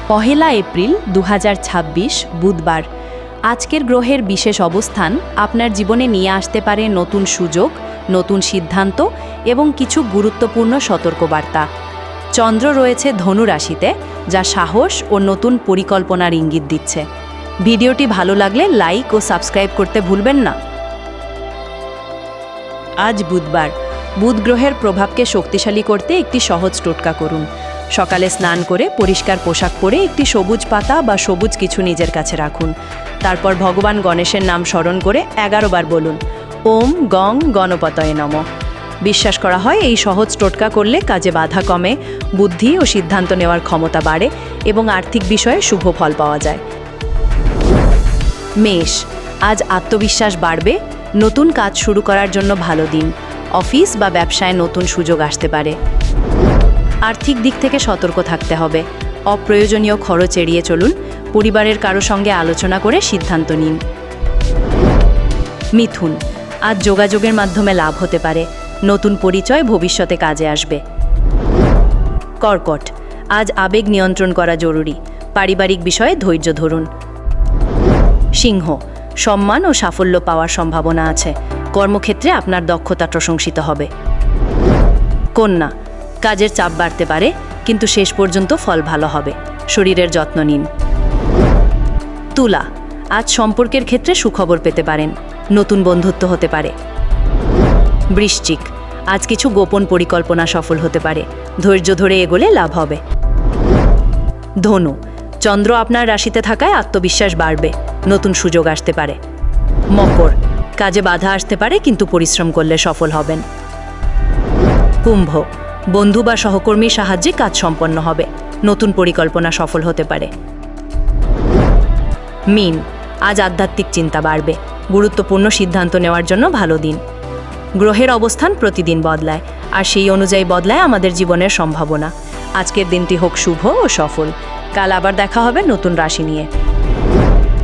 পহেলা April ২০২৬ বুধবার। আজকের গ্রহের বিশেষ অবস্থান আপনার জীবনে নিয়ে আসতে পারে নতুন সুযোগ, নতুন সিদ্ধান্ত এবং কিছু গুরুত্বপূর্ণ সতর্কবার্তা। চন্দ্র রয়েছে ধনু রাশিতে, যা সাহস ও নতুন পরিকল্পনার ইঙ্গিত দিচ্ছে। ভিডিওটি ভালো লাগলে লাইক ও সাবস্ক্রাইব করতে ভুলবেন না। আজ বুধবার। বুধ গ্রহের প্রভাবকে শক্তিশালী করতে একটি সহজ টোটকা করুন। সকালে স্নান করে পরিষ্কার পোশাক পরে একটি সবুজ পাতা বা সবুজ কিছু নিজের কাছে রাখুন। তারপর ভগবান গণেশের নাম স্মরণ করে 11 বার বলুন, ওম গং গণপতয়ে নমঃ। বিশ্বাস করা হয় এই সহজ টোটকা করলে কাজে বাধা কমে, বুদ্ধি ও সিদ্ধান্ত নেওয়ার ক্ষমতা বাড়ে এবং আর্থিক বিষয়ে শুভ ফল পাওয়া যায়। মেষ। আজ আত্মবিশ্বাস বাড়বে, নতুন কাজ শুরু করার জন্য ভালো দিন। অফিস বা ব্যবসায় নতুন সুযোগ আসতে পারে। আর্থিক দিক থেকে সতর্ক থাকতে হবে। অপ্রয়োজনীয় খরচ এড়িয়ে চলুন। পরিবারের কারো সঙ্গে আলোচনা করে সিদ্ধান্ত নিন। মিথুন। আজ যোগাযোগের মাধ্যমে লাভ হতে পারে। নতুন পরিচয় ভবিষ্যতে কাজে আসবে। কর্কট। আজ আবেগ নিয়ন্ত্রণ করা জরুরি। পারিবারিক বিষয়ে ধৈর্য ধরুন। সিংহ। সম্মান ও সাফল্য পাওয়ার সম্ভাবনা আছে। কর্মক্ষেত্রে আপনার দক্ষতা প্রশংসিত হবে। কন্যা। কাজের চাপ বাড়তে পারে, কিন্তু শেষ পর্যন্ত ফল ভালো হবে। শরীরের যত্ন নিন। তুলা। আজ সম্পর্কের ক্ষেত্রে সুখবর পেতে পারেন। নতুন বন্ধুত্ব হতে পারে। বৃশ্চিক। আজ কিছু গোপন পরিকল্পনা সফল হতে পারে। ধৈর্য ধরে এগোলে লাভ হবে। ধনু। চন্দ্র আপনার রাশিতে থাকায় আত্মবিশ্বাস বাড়বে। নতুন সুযোগ আসতে পারে। মকর। কাজে বাধা আসতে পারে, কিন্তু পরিশ্রম করলে সফল হবেন। কুম্ভ। বন্ধু বা সহকর্মীর সাহায্যে কাজ সম্পন্ন হবে। নতুন পরিকল্পনা সফল হতে পারে। মীন। আজ আধ্যাত্মিক চিন্তা বাড়বে। গুরুত্বপূর্ণ সিদ্ধান্ত নেওয়ার জন্য ভালো দিন। গ্রহের অবস্থান প্রতিদিন বদলায়, আর সেই অনুযায়ী বদলায় আমাদের জীবনের সম্ভাবনা। আজকের দিনটি হোক শুভ ও সফল। কাল আবার দেখা হবে নতুন রাশি নিয়ে।